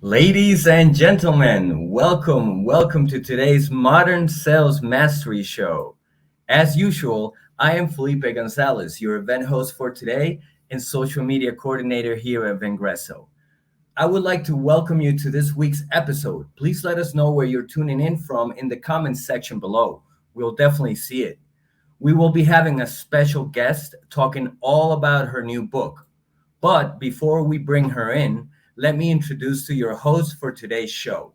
Ladies and gentlemen, welcome to today's Modern Sales Mastery Show. As usual, I am Felipe Gonzalez, your event host for today and social media coordinator here at Vengreso. I would like to welcome you to this week's episode. Please let us know where you're tuning in from in the comments section below. We'll definitely see it. We will be having a special guest talking all about her new book. But before we bring her in, let me introduce to your host for today's show.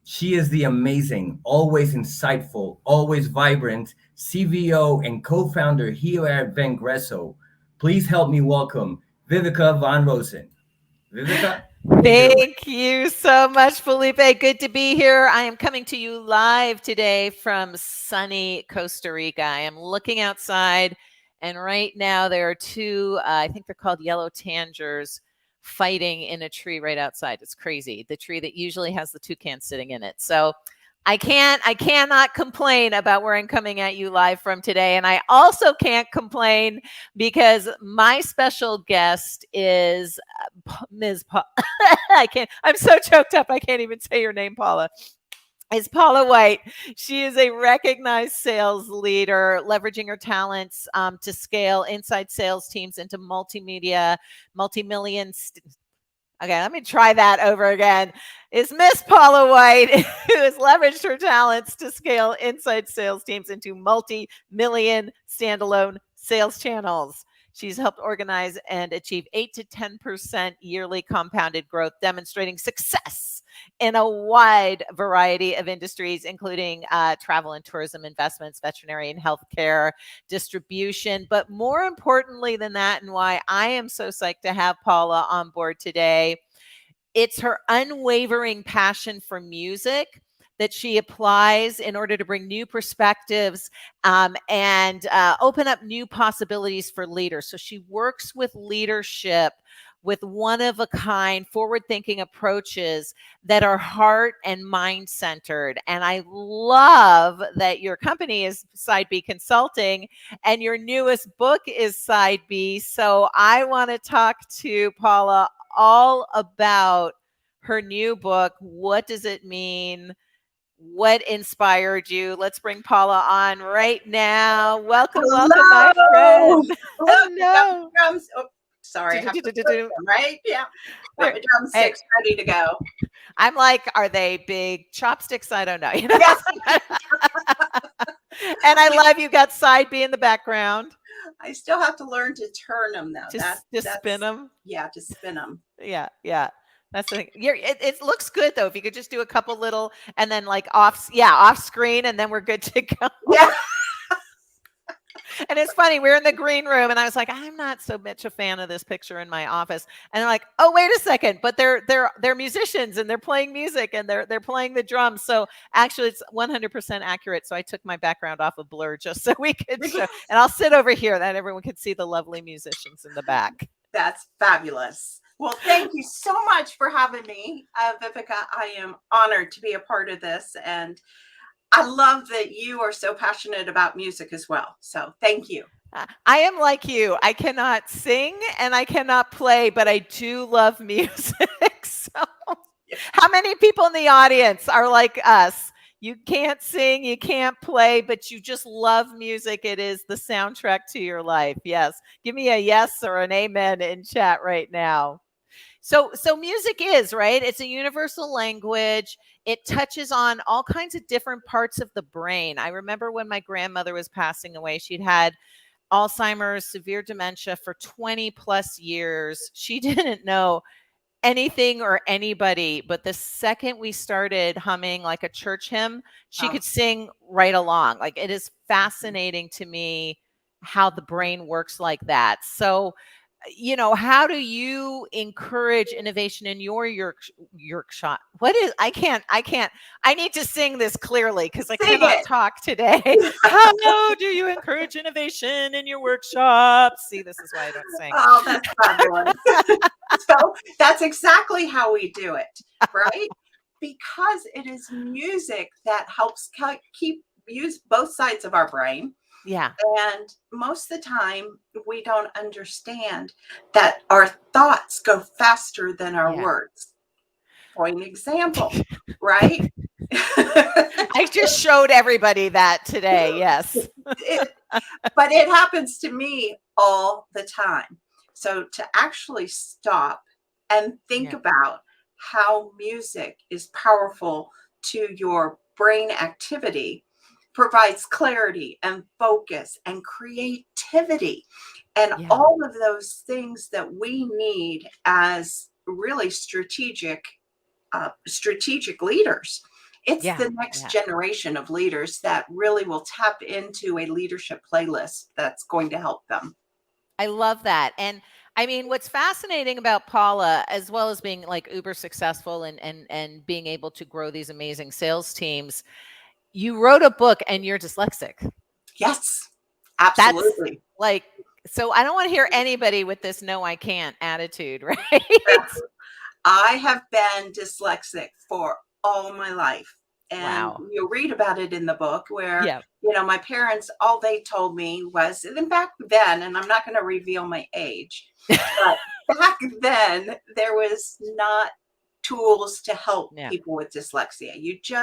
She is the amazing, always insightful, always vibrant CVO and co-founder here at Vengreso. Please help me welcome Vivica Van Rosen. Vivica? Thank you so much, Felipe. Good to be here. I am coming to you live today from sunny Costa Rica. I am looking outside, and right now there are two, I think they're called yellow tangers, fighting in a tree right outside. It's crazy. The tree that usually has the toucan sitting in it. So I cannot complain about where I'm coming at you live from today. And I also can't complain because my special guest is Ms. I'm so choked up. I can't even say your name, Paula. Is Paula White. She is a recognized sales leader, leveraging her talents to scale inside sales teams into multimedia, multi-million. Okay, let me try that over again. Is Miss Paula White, who has leveraged her talents to scale inside sales teams into multi-million standalone sales channels. She's helped organize and achieve 8 to 10% yearly compounded growth, demonstrating success in a wide variety of industries, including travel and tourism, investments, veterinary and healthcare, distribution. But more importantly than that, and why I am so psyched to have Paula on board today, it's her unwavering passion for music that she applies in order to bring new perspectives and open up new possibilities for leaders. So she works with leadership with one-of-a-kind, forward-thinking approaches that are heart and mind-centered. And I love that your company is Side B Consulting and your newest book is Side B. So I want to talk to Paula all about her new book. What does it mean? What inspired you? Let's bring Paula on right now. Welcome, my friend. Hello. Drums. Oh, sorry. I have to put them, right? Yeah. Got my drumsticks ready to go. I'm like, are they big chopsticks? I don't know. You know? Yeah. And I love you got Side B in the background. I still have to learn to turn them though. Just spin them. Yeah, just spin them. Yeah. That's the thing. It looks good though. If you could just do a couple little and then like off screen, and then we're good to go. Yeah. And it's funny, we're in the green room and I was like, I'm not so much a fan of this picture in my office. And they're like, oh, wait a second, but they're musicians and they're playing music and they're playing the drums. So actually it's 100% accurate. So I took my background off of Blur just so we could show, and I'll sit over here that everyone could see the lovely musicians in the back. That's fabulous. Well, thank you so much for having me, Vivica. I am honored to be a part of this. And I love that you are so passionate about music as well. So thank you. I am like you. I cannot sing and I cannot play, but I do love music. So how many people in the audience are like us? You can't sing, you can't play, but you just love music. It is the soundtrack to your life. Yes. Give me a yes or an amen in chat right now. So music is, right? It's a universal language. It touches on all kinds of different parts of the brain. I remember when my grandmother was passing away, she'd had Alzheimer's, severe dementia for 20 plus years. She didn't know anything or anybody, but the second we started humming like a church hymn, she Oh, could sing right along. Like, it is fascinating to me how the brain works like that. So, how do you encourage innovation in your Yorkshire? What is, I need to sing this clearly because I sing cannot it. talk today. How do you encourage innovation in your workshops? See, this is why I don't sing. Oh, that's fabulous. So that's exactly how we do it, right? Because it is music that helps use both sides of our brain. Yeah. And most of the time, we don't understand that our thoughts go faster than our Yeah. words. For an example, right? I just showed everybody that today. Yes. But it happens to me all the time. So to actually stop and think Yeah. about how music is powerful to your brain activity provides clarity and focus and creativity and Yeah. all of those things that we need as really strategic leaders. It's Yeah. the next generation of leaders that really will tap into a leadership playlist that's going to help them. I love that. And I mean, what's fascinating about Paula, as well as being like uber successful and being able to grow these amazing sales teams, you wrote a book and you're dyslexic. Yes, That's absolutely. like, so I don't want to hear anybody with this no, I can't attitude, right? I have been dyslexic for all my life. And Wow. you'll read about it in the book where, Yeah. my parents, all they told me was, and back then, and I'm not going to reveal my age, but back then, there was not tools to help Yeah. people with dyslexia.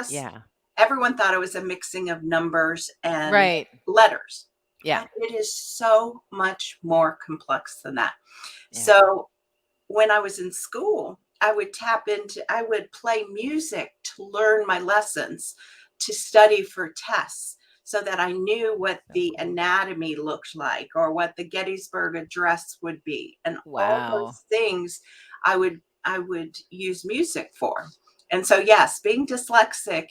Yeah. Everyone thought it was a mixing of numbers and Right. letters. Yeah. And it is so much more complex than that. Yeah. So when I was in school, I would play music to learn my lessons, to study for tests so that I knew what the anatomy looked like or what the Gettysburg Address would be. And all Wow. those things I would use music for. And so, yes, being dyslexic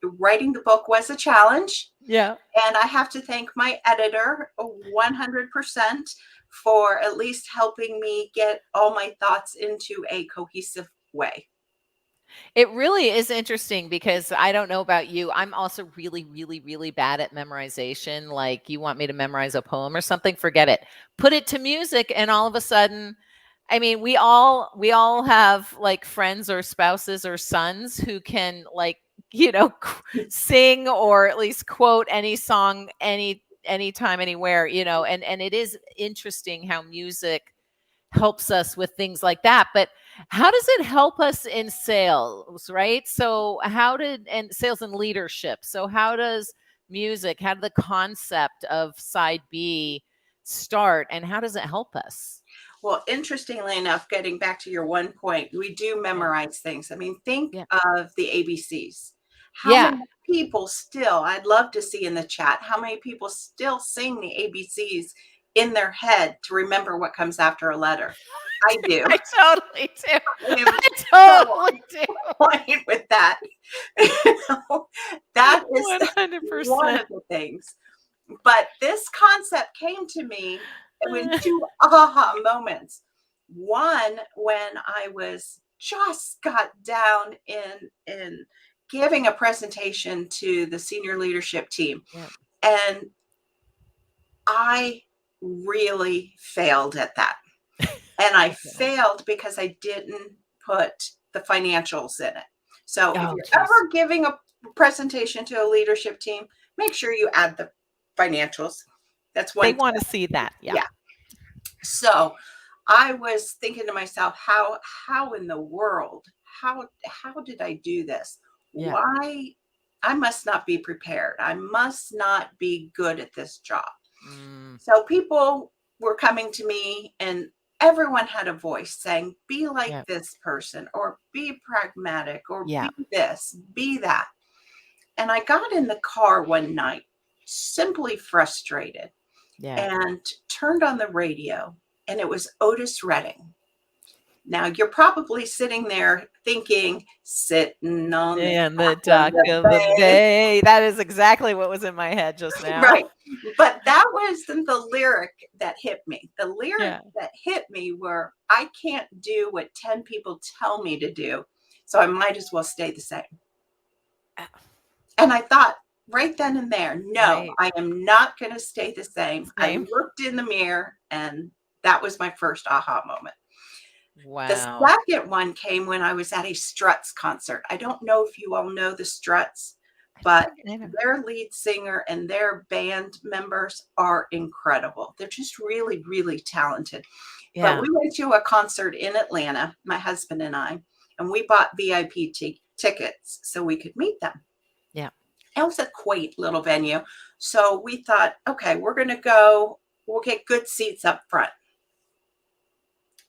writing the book was a challenge. Yeah. And I have to thank my editor 100% for at least helping me get all my thoughts into a cohesive way. It really is interesting because I don't know about you. I'm also really, really, really bad at memorization. Like, you want me to memorize a poem or something, forget it. Put it to music and all of a sudden, I mean, we all have like friends or spouses or sons who can like, sing or at least quote any song anytime anywhere, and it is interesting how music helps us with things like that. But how does it help us in sales, right? So and sales and leadership. So how does how did the concept of side B start and how does it help us? Well, interestingly enough, getting back to your one point, we do Yeah. memorize things. I mean, think Yeah. of the ABCs. How Yeah. many people still, I'd love to see in the chat, how many people still sing the ABCs in their head to remember what comes after a letter? I do. I totally do. I am I so totally do. point with that. That is one 100%. of the things. But this concept came to me with two aha moments. One, when I was just got down in giving a presentation to the senior leadership team. Yeah. And I really failed at that. And I failed because I didn't put the financials in it. So if you're ever giving a presentation to a leadership team, make sure you add the financials. That's one. They want to see that. Yeah. So I was thinking to myself, how in the world, how did I do this? Yeah. Why? I must not be prepared. I must not be good at this job. So people were coming to me and everyone had a voice saying, be like Yeah. this person, or be pragmatic, or Yeah. be this, be that. And I got in the car one night, simply frustrated, Yeah. and turned on the radio, and it was Otis Redding. Now, you're probably sitting there thinking, sitting on the And the dock of dock the of the bay. bay. That is exactly what was in my head just now. Right. But that wasn't the lyric that hit me. The lyric Yeah. that hit me were, I can't do what 10 people tell me to do, so I might as well stay the same. And I thought right then and there, no, Right. I am not going to stay the same. I Same. looked in the mirror, and that was my first aha moment. The Wow. second one came when I was at a Struts concert. I don't know if you all know the Struts, but their lead singer and their band members are incredible. They're just really, really talented. Yeah. But we went to a concert in Atlanta, my husband and I, and we bought VIP tickets so we could meet them. Yeah. It was a quaint little venue. So we thought, okay, we're going to go, we'll get good seats up front.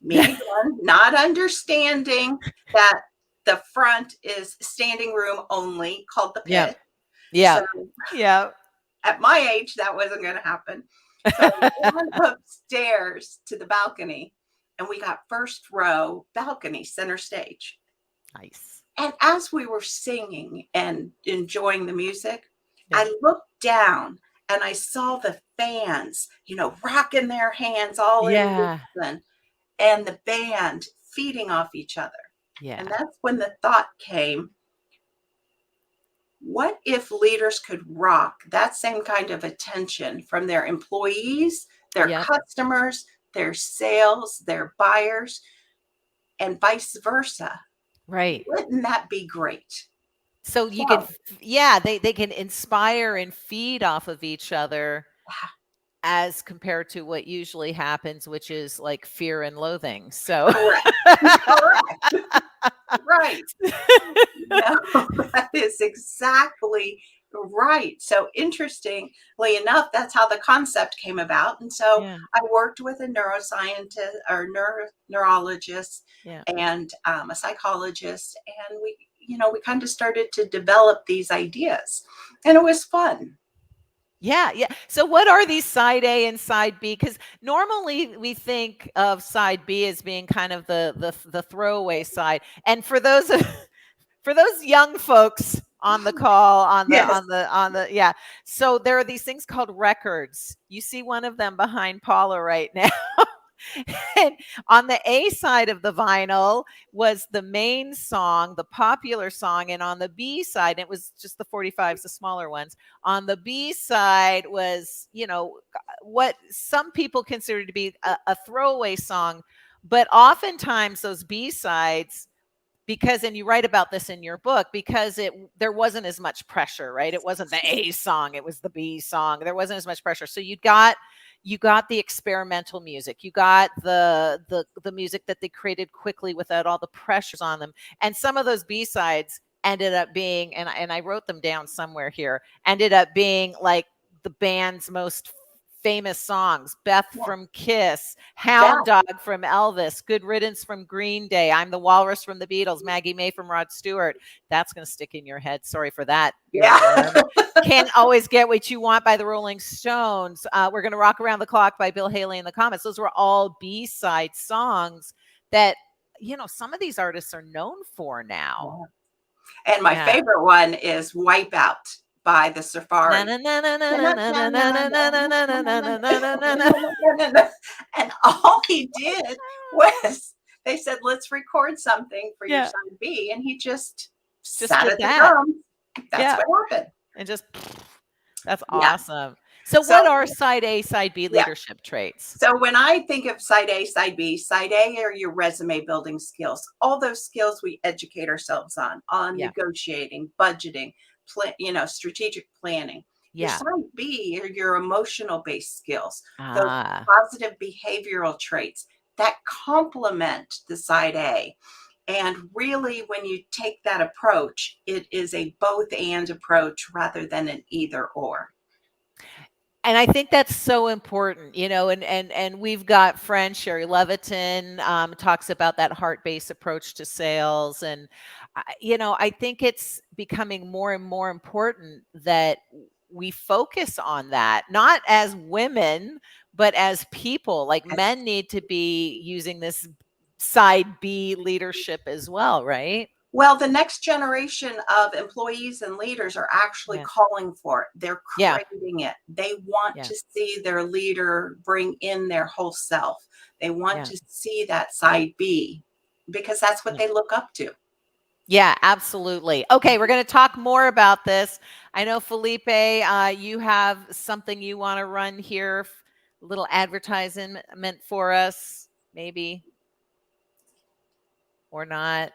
Me again, not understanding that the front is standing room only, called the pit. Yeah. Yeah. So Yeah. at my age, that wasn't going to happen. So we went upstairs to the balcony, and we got first row balcony, center stage. Nice. And as we were singing and enjoying the music, I looked down and I saw the fans, rocking their hands all in unison, and the band feeding off each other. Yeah. And that's when the thought came, what if leaders could rock that same kind of attention from their employees, their customers, their sales, their buyers, and vice versa? Right. Wouldn't that be great? So you can, they can inspire and feed off of each other as compared to what usually happens, which is like fear and loathing. So Correct. Right. No, that is exactly right. So interestingly enough, that's how the concept came about. And so I worked with a neuroscientist or neurologist and a psychologist, and we kind of started to develop these ideas, and it was fun. Yeah. So what are these side A and side B? Because normally we think of side B as being kind of the throwaway side. And for those young folks on the call, so there are these things called records. You see one of them behind Paula right now. And on the A side of the vinyl was the main song, the popular song. And on the B side, it was just the 45s, the smaller ones. On the B side was, what some people consider to be a throwaway song. But oftentimes those B sides, because, and you write about this in your book, because there wasn't as much pressure, right? It wasn't the A song, it was the B song. There wasn't as much pressure. So you got the experimental music. You got the music that they created quickly without all the pressures on them. And some of those B-sides ended up being, and I wrote them down somewhere here, ended up being like the band's most famous songs. Beth from Kiss, Hound Dog from Elvis, Good Riddance from Green Day, I'm the Walrus from the Beatles, Maggie May from Rod Stewart. That's going to stick in your head. Sorry for that. Can't Always Get What You Want by the Rolling Stones. We're going to Rock Around the Clock by Bill Haley and the Comets. Those were all B-side songs that, some of these artists are known for now. And my favorite one is Wipeout by the Safari. And all he did was, they said, let's record something for your side B. And he just sat at the drums. That's what happened. And that's awesome. So what are side A, side B leadership traits? So when I think of side A, side A are your resume building skills. All those skills we educate ourselves on negotiating, budgeting, strategic planning. Your side B are your emotional based skills, those positive behavioral traits that complement the side A. And really, when you take that approach, it is a both and approach rather than an either or. And I think that's so important, and we've got friend Sherry Levitin talks about that heart-based approach to sales. And, I think it's becoming more and more important that we focus on that, not as women, but as people. Like men need to be using this side B leadership as well, right? Well, the next generation of employees and leaders are actually Yeah. calling for it. They're Yeah. craving it. They want Yeah. to see their leader bring in their whole self. They want Yeah. to see that side B because that's what Yeah. they look up to. Yeah, absolutely. Okay, we're going to talk more about this. I know, Felipe, you have something you want to run here, a little advertisement for us, maybe, or not.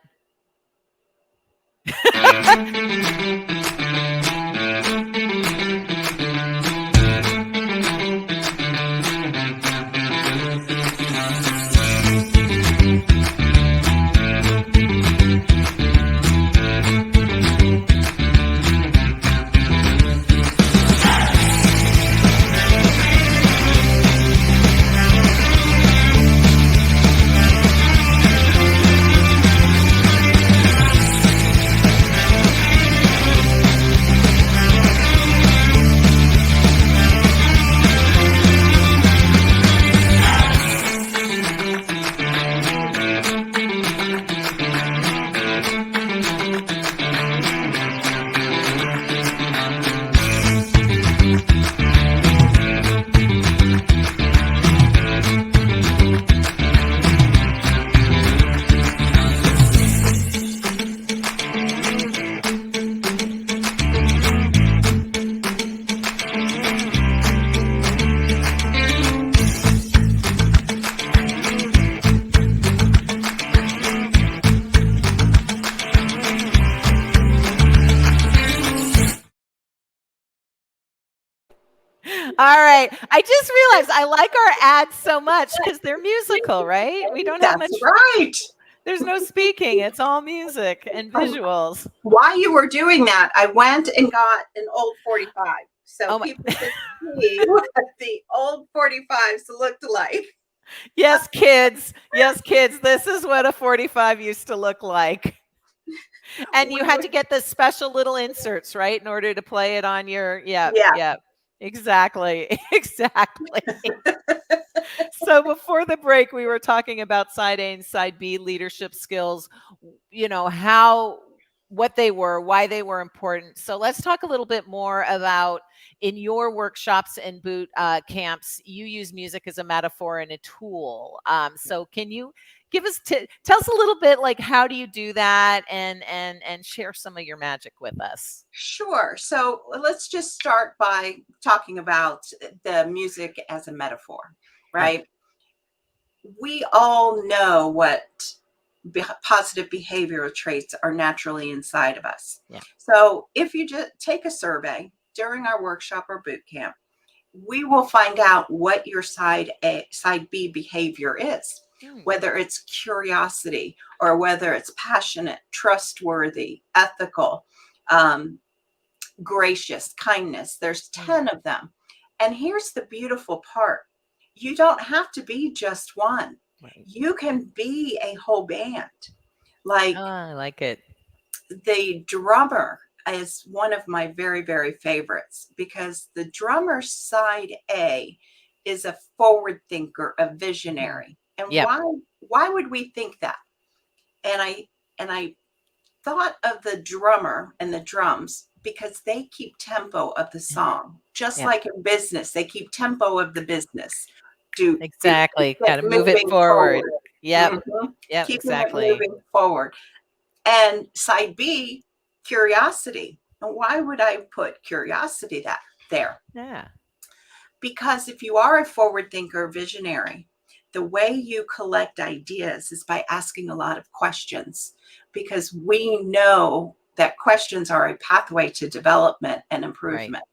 All right. I just realized I like our ads so much because they're musical, right? We don't have That's much. right. There's no speaking. It's all music and visuals. While you were doing that, I went and got an old 45. So people can see what the old 45s looked like. Yes, kids. Yes, kids. This is what a 45 used to look like. And you had to get the special little inserts, right, in order to play it on your, yeah. Exactly. Exactly. So before the break, we were talking about side A and side B leadership skills, what they were, why they were important. So let's talk a little bit more about in your workshops and boot camps, you use music as a metaphor and a tool. So can you tell us a little bit, like, how do you do that, and share some of your magic with us? Sure. So let's just start by talking about the music as a metaphor, right? Yeah. We all know what positive behavioral traits are naturally inside of us. Yeah. So if you just take a survey during our workshop or boot camp, we will find out what your side B behavior is, whether it's curiosity or whether it's passionate, trustworthy, ethical, gracious, kindness. There's 10 of them. And here's the beautiful part. You don't have to be just one. Right. You can be a whole band. Like, I like it. The drummer is one of my very, very favorites because the drummer side A is a forward thinker, a visionary. And why would we think that? And I thought of the drummer and the drums because they keep tempo of the song. Just like in business, they keep tempo of the business. Exactly. Got to move it forward. Yep. Mm-hmm. Yep. Keeping exactly. it moving forward. And side B, curiosity. And why would I put curiosity there? Yeah. Because if you are a forward thinker, visionary, the way you collect ideas is by asking a lot of questions, because we know that questions are a pathway to development and improvement. Right.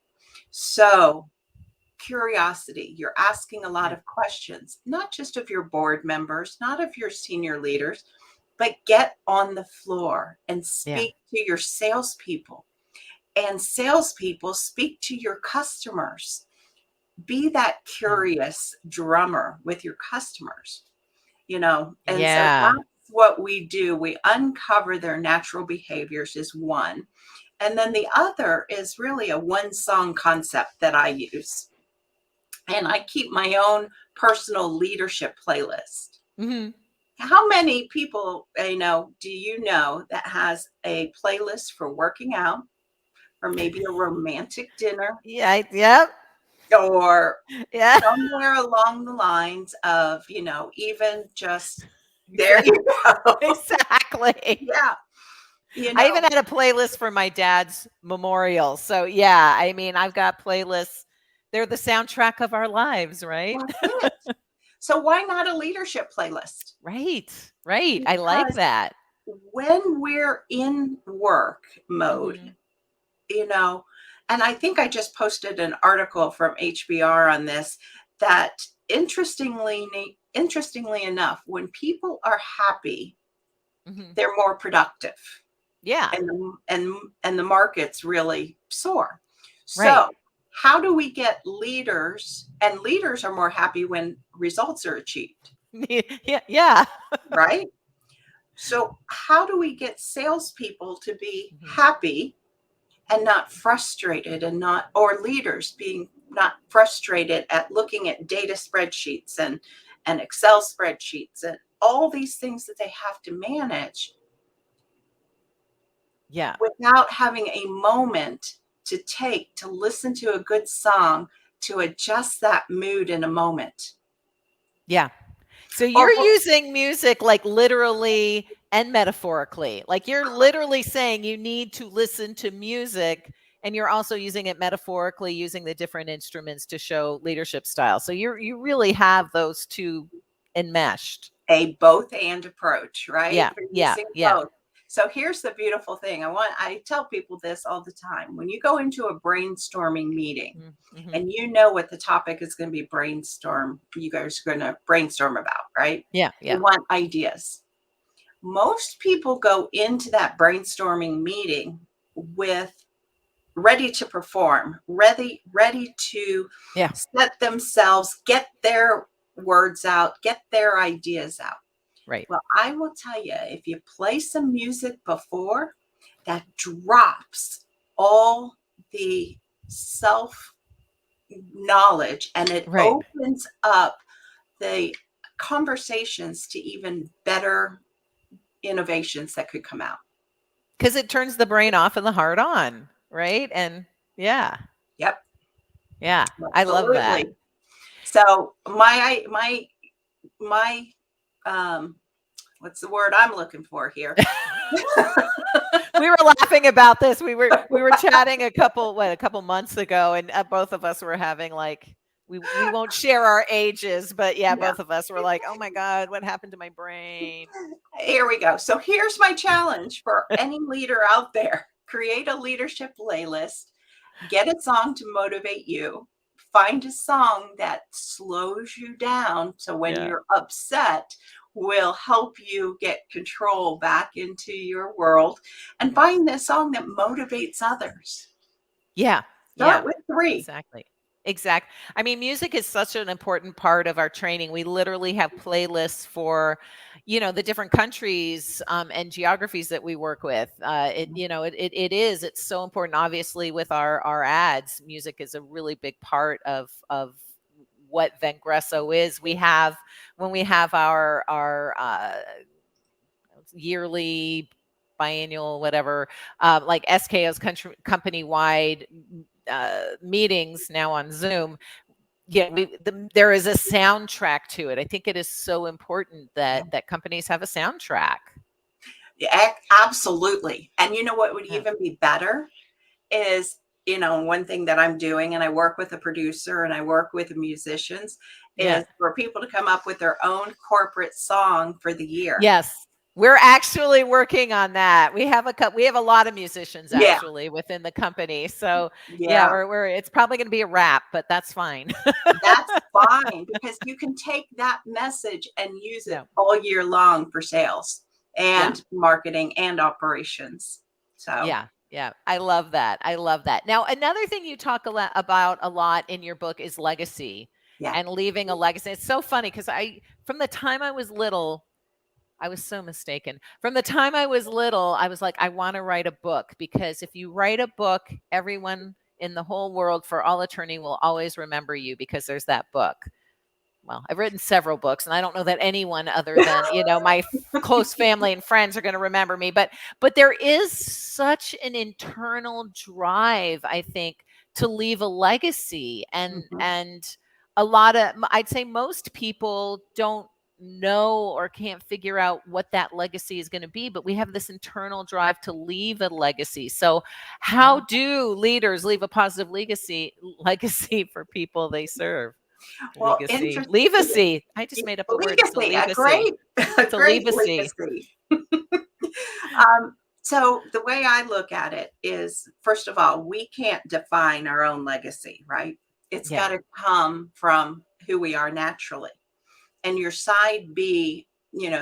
So curiosity, you're asking a lot of questions, not just of your board members, not of your senior leaders, but get on the floor and speak to your salespeople. And salespeople speak to your customers. be that curious drummer with your customers, and so Yeah. that's what we do. We uncover their natural behaviors is one. And then the other is really a one song concept that I use. And I keep my own personal leadership playlist. Hmm. How many people do you know that has a playlist for working out, or maybe a romantic dinner, Yeah. Yep. or Yeah. somewhere along the lines of, even just there Exactly. you go. Exactly. Yeah. I even had a playlist for my dad's memorial. So yeah, I mean, I've got playlists. They're the soundtrack of our lives, right? That's it. So why not a leadership playlist? Right. Right. I like Because that. when we're in work mode, Mhm. you know, and I think I just posted an article from HBR on this, that interestingly enough, when people are happy, Mhm. they're more productive, Yeah. and the markets really soar. Right. So how do we get leaders, and leaders are more happy when results are achieved, Yeah. Yeah. right? So how do we get salespeople to be Mhm. happy and not frustrated, and not, or leaders being not frustrated at looking at data spreadsheets and Excel spreadsheets and all these things that they have to manage, Yeah. without having a moment to take to listen to a good song to adjust that mood in a moment. Yeah. So Or you're using music like literally and metaphorically. Like you're literally saying you need to listen to music, and you're also using it metaphorically, using the different instruments to show leadership style. So you really have those two enmeshed. a both and approach, right? Yeah. We're Yeah. using Yeah. both. So here's the beautiful thing. I tell people this all the time. When you go into a brainstorming meeting Mm-hmm. and you know what the topic is going to be you guys are going to brainstorm about, right? Yeah. You Yeah. want ideas. Most people go into that brainstorming meeting with ready to perform, ready to Yeah. set themselves, get their words out, get their ideas out. Right. Well, I will tell you, if you play some music before, that drops all the self knowledge, and it Right. opens up the conversations to even better innovations that could come out. Because it turns the brain off and the heart on. Right. And yeah. Yep, Yeah. I love that. absolutely. So my what's the word I'm looking for here? We were laughing about this. We were chatting a couple months ago, and both of us were having like we won't share our ages, but yeah, Yeah. both of us were like, "Oh my god, what happened to my brain?" Here we go. So here's my challenge for any leader out there. Create a leadership playlist, get a song to motivate you, find a song that slows you down. So when Yeah. you're upset, will help you get control back into your world, and Yeah. find this song that motivates others. Yeah. Start Yeah. with 3. Exactly. Exact. I mean, music is such an important part of our training. We literally have playlists for, the different countries and geographies that we work with. It's so important. Obviously, with our ads, music is a really big part of what Vengresso is. We have when we have our yearly biannual whatever like SKO's company wide meetings now on Zoom. Yeah, there is a soundtrack to it. I think it is so important that companies have a soundtrack. Yeah, absolutely. And you know what would Yeah. even be better is, one thing that I'm doing, and I work with a producer and I work with musicians, Yeah. is for people to come up with their own corporate song for the year. Yes. We're actually working on that. We have a lot of musicians Yeah. actually within the company. So yeah, Yeah. we're it's probably going to be a wrap, but that's fine. That's fine, because you can take that message and use it No. all year long for sales Yeah. and marketing and operations. So Yeah. Yeah, I love that. I love that. Now, another thing you talk about a lot in your book is legacy Yeah. and leaving a legacy. It's so funny because from the time I was little, I was so mistaken. From the time I was little, I was like, I want to write a book because if you write a book, everyone in the whole world for all eternity will always remember you because there's that book. Well, I've written several books, and I don't know that anyone other than my close family and friends are going to remember me. But there is such an internal drive, I think, to leave a legacy, Mhm. and a lot of I'd say most people don't know or can't figure out what that legacy is going to be, but we have this internal drive to leave a legacy. So how do leaders leave a positive legacy for people they serve? Well, Legacy. interesting. Legacy. I just made up a word. It's a Legacy, a legacy. great, a It's a great legacy. legacy. So the way I look at it is, first of all, we can't define our own legacy, right? It's got Yeah. to come from who we are naturally. And your side B,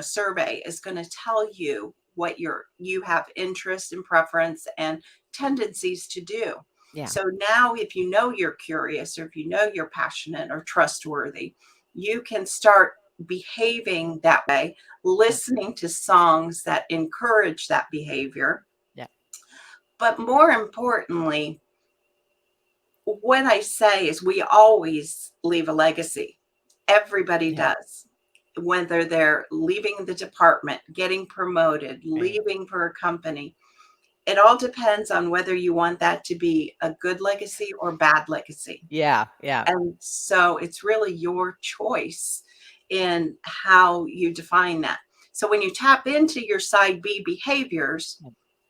survey is going to tell you what you have interest and preference and tendencies to do. Yeah. So now if you know you're curious, or if you know you're passionate or trustworthy, you can start behaving that way, Yeah. listening to songs that encourage that behavior. Yeah. But more importantly, what I say is we always leave a legacy. Everybody Yeah. does. Whether they're leaving the department, getting promoted, Right. leaving for a company, it all depends on whether you want that to be a good legacy or bad legacy. Yeah. Yeah. And so it's really your choice in how you define that. So when you tap into your side B behaviors,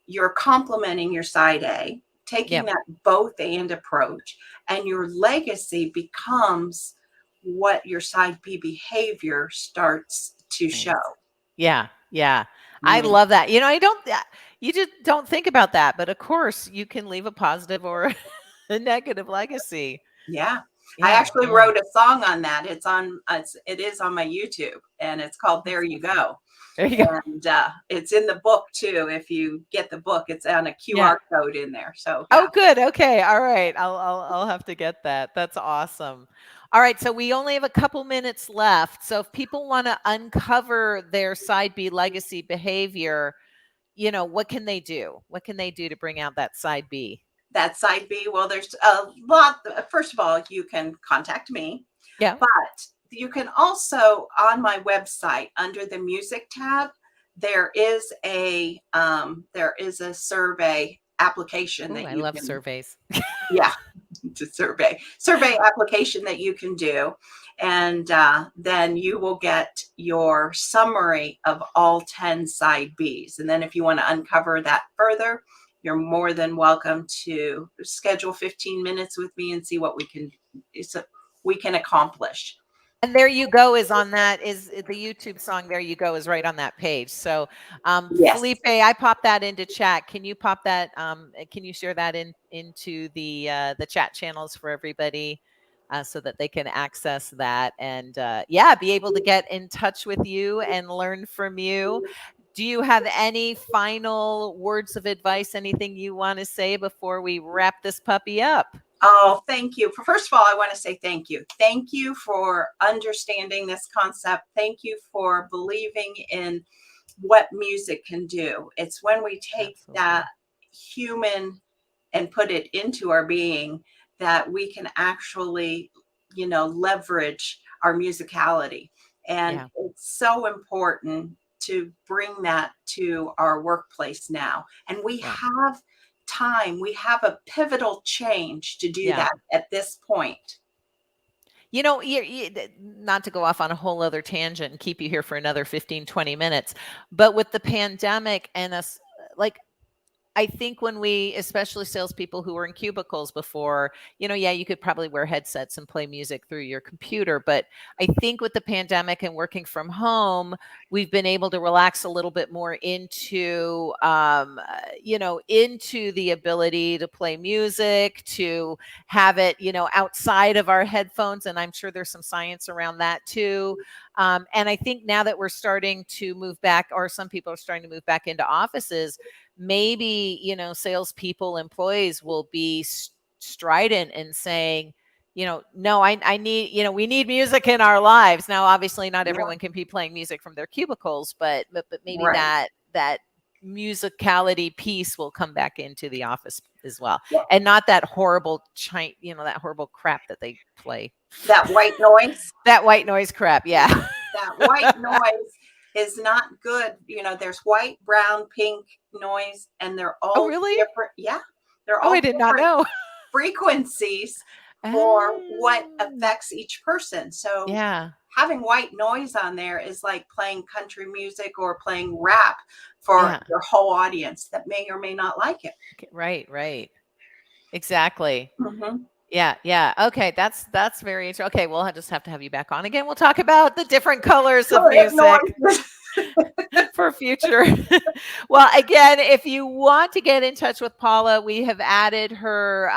you're complementing your side A, taking Yep. that both and approach, and your legacy becomes what your side B behavior starts to show. Nice. Yeah. Yeah. I Yeah. love that. I don't, you just don't think about that. But of course, you can leave a positive or a negative legacy. Yeah. I Yeah. actually Yeah. wrote a song on that. It is on my YouTube, and it's called There That's You awesome. Go. There you go. And it's in the book too. If you get the book, it's on a Yeah. QR code in there. So yeah. Oh, good. Okay. All right. I'll have to get that. That's awesome. All right. So we only have a couple minutes left. So if people want to uncover their side B legacy behavior, what can they do? What can they do to bring out that side B? That side B, well, there's a lot. First of all, you can contact me, Yeah. but you can also, on my website under the music tab, there is a survey application Oh, that I you love can, surveys. yeah, to survey application that you can do. And then you will get your summary of all 10 side Bs. And then if you want to uncover that further, you're more than welcome to schedule 15 minutes with me and see what we can accomplish. And There You Go is on that, is the YouTube song There You Go is right on that page. So, Yes, Felipe, I popped that into chat. Can you pop that? Can you share that into the chat channels for everybody, so that they can access that and yeah, be able to get in touch with you and learn from you. Do you have any final words of advice? Anything you want to say before we wrap this puppy up? oh, thank you. First of all, I want to say thank you. Thank you for understanding this concept. Thank you for believing in what music can do. It's when we take that Absolutely. human and put it into our being that we can actually, leverage our musicality. And Yeah. it's so important to bring that to our workplace now. And we Yeah. have time, we have a pivotal change to do Yeah. that at this point. Not to go off on a whole other tangent and keep you here for another 15, 20 minutes, but with the pandemic and us, like, I think when we, especially salespeople who were in cubicles before, yeah, you could probably wear headsets and play music through your computer. But I think with the pandemic and working from home, we've been able to relax a little bit more into the ability to play music, to have it, outside of our headphones. And I'm sure there's some science around that too. And I think now that we're starting to move back, or some people are starting to move back into offices, maybe, salespeople, employees will be strident in saying, no, I need, we need music in our lives. Now, obviously not everyone can be playing music from their cubicles, but maybe that musicality piece will come back into the office as well. And not that horrible that horrible crap that they play. That white noise. That white noise crap. Yeah. That white noise is not good. There's white, brown, pink noise, and they're all different. Yeah. They're all I did not know. frequencies for what affects each person. So having white noise on there is like playing country music or playing rap for your whole audience that may or may not like it. Right. Exactly. Mm-hmm. Yeah. Okay, that's very interesting. Okay, we'll just have to have you back on again. We'll talk about the different colors of music for future. Well, again, if you want to get in touch with Paula, we have added her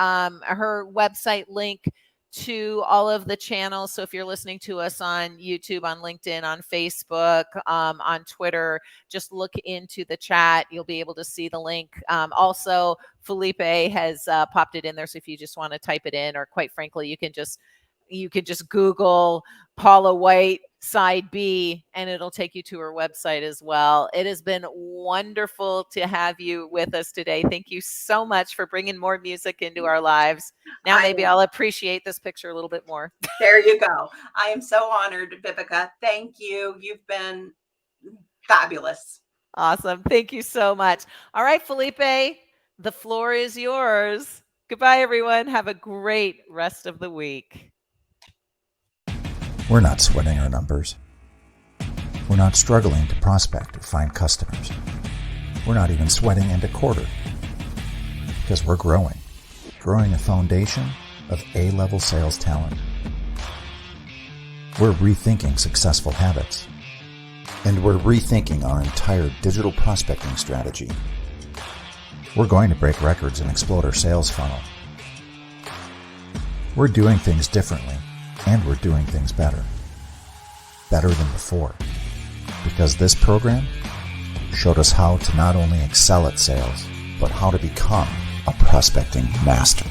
website link to all of the channels. So if you're listening to us on YouTube, on LinkedIn, on Facebook, on Twitter, just look into the chat. You'll be able to see the link. Also, Felipe has popped it in there. So if you just want to type it in, or quite frankly, you can just Google Paula White side B, and it'll take you to her website as well. It has been wonderful to have you with us today. Thank you so much for bringing more music into our lives. Now maybe I'll appreciate this picture a little bit more. There you go. I am so honored, Viveka. Thank you. You've been fabulous. Awesome. Thank you so much. All right, Felipe, the floor is yours. Goodbye, everyone. Have a great rest of the week. We're not sweating our numbers. We're not struggling to prospect or find customers. We're not even sweating into quarter. Because we're growing a foundation of A-level sales talent. We're rethinking successful habits. And we're rethinking our entire digital prospecting strategy. We're going to break records and explode our sales funnel. We're doing things differently. And we're doing things better than before, because this program showed us how to not only excel at sales, but how to become a prospecting master.